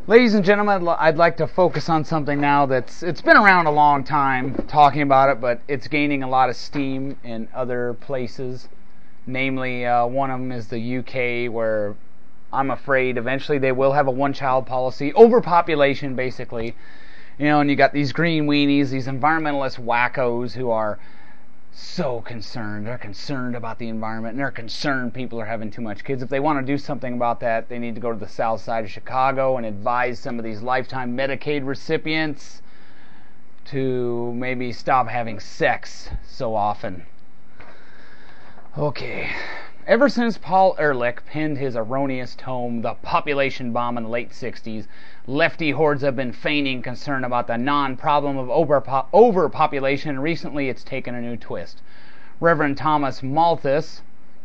Ladies and gentlemen, I'd like to focus on something now it's been around a long time, talking about it, but it's gaining a lot of steam in other places. Namely, one of them is the UK, where I'm afraid eventually they will have a one-child policy. Overpopulation, basically. You know, and you got these green weenies, these environmentalist wackos who are so concerned. They're concerned about the environment, and they're concerned people are having too much kids. If they want to do something about that, they need to go to the south side of Chicago and advise some of these lifetime Medicaid recipients to maybe stop having sex so often. Okay. Ever since Paul Ehrlich penned his erroneous tome, The Population Bomb, in the late 60s, lefty hordes have been feigning concern about the non-problem of overpopulation, and recently it's taken a new twist. Reverend Thomas Malthus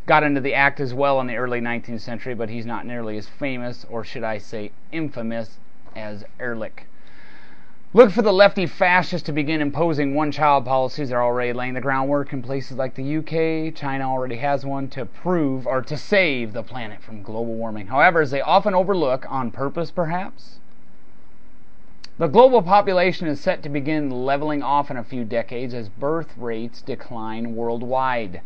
got into the act as well in the early 19th century, but he's not nearly as famous, or should I say infamous, as Ehrlich. Look for the lefty fascists to begin imposing one-child policies. They're already laying the groundwork in places like the UK. China already has one to prove or to save the planet from global warming. However, as they often overlook, on purpose perhaps, the global population is set to begin leveling off in a few decades as birth rates decline worldwide.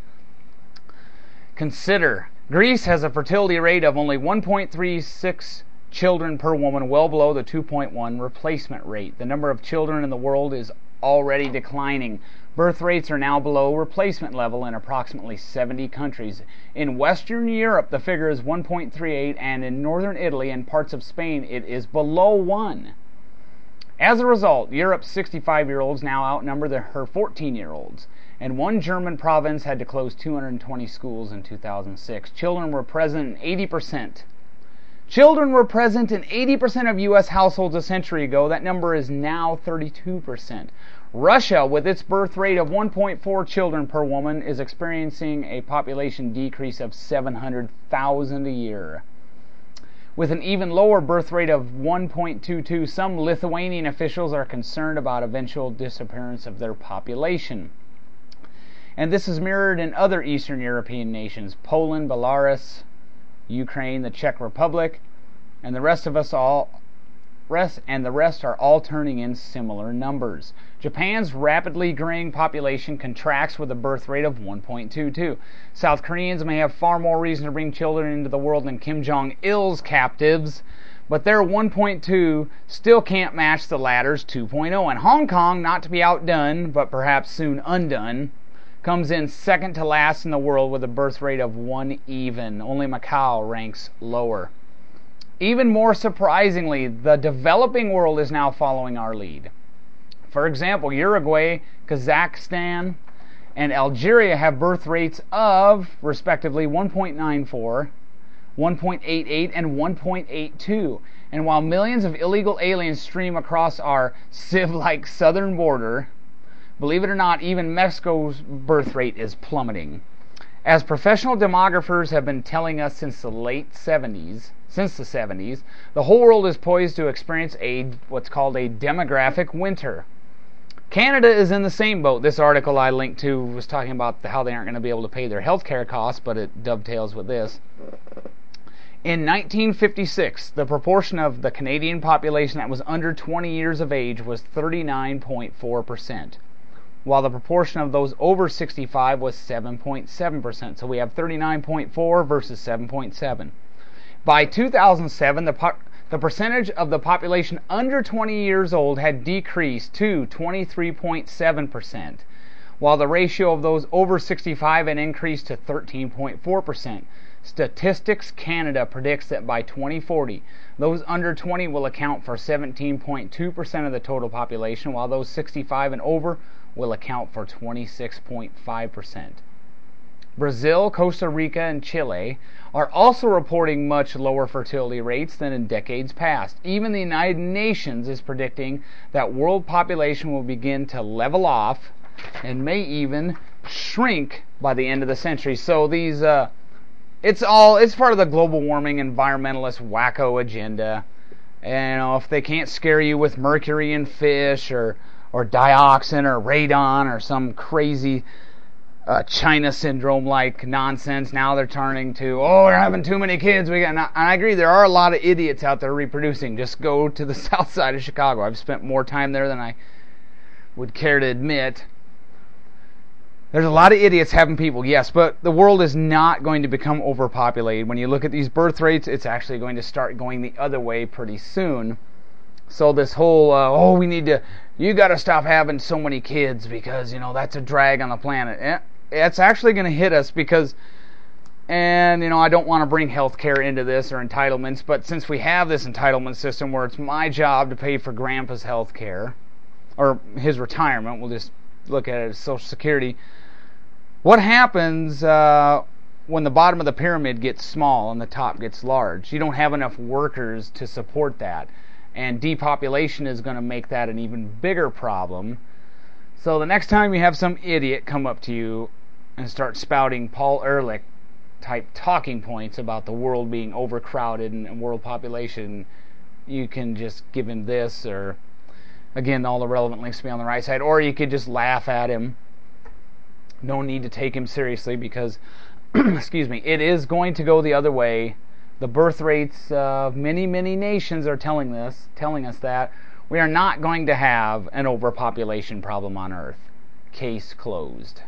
Consider, Greece has a fertility rate of only 1.36 children per woman, well below the 2.1 replacement rate. The number of children in the world is already declining. Birth rates are now below replacement level in approximately 70 countries. In Western Europe, the figure is 1.38, and in northern Italy and parts of Spain, it is below 1. As a result, Europe's 65-year-olds now outnumber her 14-year-olds, and one German province had to close 220 schools in 2006. Children were present in 80% of U.S. households a century ago. That number is now 32%. Russia, with its birth rate of 1.4 children per woman, is experiencing a population decrease of 700,000 a year. With an even lower birth rate of 1.22, some Lithuanian officials are concerned about eventual disappearance of their population. And this is mirrored in other Eastern European nations: Poland, Belarus, Ukraine, the Czech Republic, and the rest are all turning in similar numbers. Japan's rapidly growing population contracts with a birth rate of 1.22. South Koreans may have far more reason to bring children into the world than Kim Jong-il's captives, but their 1.2 still can't match the latter's 2.0. And Hong Kong, not to be outdone, but perhaps soon undone, comes in second to last in the world with a birth rate of 1 even. Only Macau ranks lower. Even more surprisingly, the developing world is now following our lead. For example, Uruguay, Kazakhstan, and Algeria have birth rates of, respectively, 1.94, 1.88, and 1.82. And while millions of illegal aliens stream across our sieve-like southern border, believe it or not, even Mexico's birth rate is plummeting. As professional demographers have been telling us since the 70s, the whole world is poised to experience what's called a demographic winter. Canada is in the same boat. This article I linked to was talking about how they aren't going to be able to pay their health care costs, but it dovetails with this. In 1956, the proportion of the Canadian population that was under 20 years of age was 39.4%. while the proportion of those over 65 was 7.7%. So we have 39.4 versus 7.7. By 2007, the percentage of the population under 20 years old had decreased to 23.7%, while the ratio of those over 65 had increased to 13.4%. Statistics Canada predicts that by 2040, those under 20 will account for 17.2% of the total population, while those 65 and over will account for 26.5%. Brazil, Costa Rica, and Chile are also reporting much lower fertility rates than in decades past. Even the United Nations is predicting that world population will begin to level off and may even shrink by the end of the century. So these it's part of the global warming environmentalist wacko agenda. And if they can't scare you with mercury in fish or dioxin or radon or some crazy China syndrome-like nonsense. Now they're turning to, oh, we're having too many kids. And I agree, there are a lot of idiots out there reproducing. Just go to the south side of Chicago. I've spent more time there than I would care to admit. There's a lot of idiots having people, yes, but the world is not going to become overpopulated. When you look at these birth rates, it's actually going to start going the other way pretty soon. So this whole, you got to stop having so many kids because, that's a drag on the planet. It's actually going to hit us because, and, I don't want to bring healthcare into this or entitlements, but since we have this entitlement system where it's my job to pay for Grandpa's healthcare, or his retirement, we'll just look at it as Social Security. What happens when the bottom of the pyramid gets small and the top gets large? You don't have enough workers to support that. And depopulation is going to make that an even bigger problem. So the next time you have some idiot come up to you and start spouting Paul Ehrlich type talking points about the world being overcrowded and world population, you can just give him this, or again, all the relevant links to be on the right side, or you could just laugh at him. No need to take him seriously because, excuse me, it is going to go the other way. The birth rates of many, many nations are telling us that we are not going to have an overpopulation problem on Earth. Case closed.